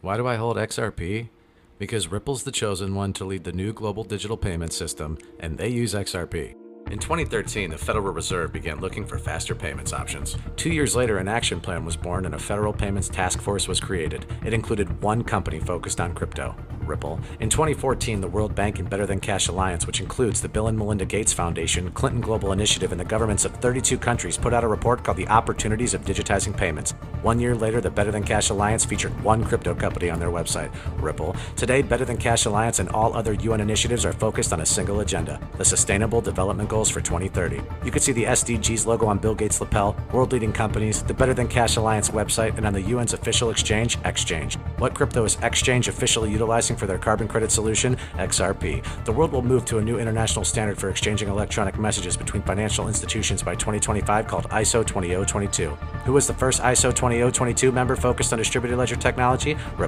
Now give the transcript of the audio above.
Why do I hold XRP? Because Ripple's the chosen one to lead the new global digital payment system, and they use XRP. In 2013, the Federal Reserve began looking for faster payments options. 2 years later, an action plan was born and a federal payments task force was created. It included one company focused on crypto, Ripple. In 2014, the World Bank and Better Than Cash Alliance, which includes the Bill and Melinda Gates Foundation, Clinton Global Initiative, and the governments of 32 countries, put out a report called The Opportunities of Digitizing Payments. 1 year later, the Better Than Cash Alliance featured one crypto company on their website, Ripple. Today, Better Than Cash Alliance and all other UN initiatives are focused on a single agenda, the Sustainable Development Goals for 2030. You can see the SDGs logo on Bill Gates' lapel, world-leading companies, the Better Than Cash Alliance website, and on the UN's official exchange, Exchange. What crypto is Exchange officially utilizing for their carbon credit solution? XRP. The world will move to a new international standard for exchanging electronic messages between financial institutions by 2025 called ISO 20022. Who was the first ISO 20022 member focused on distributed ledger technology?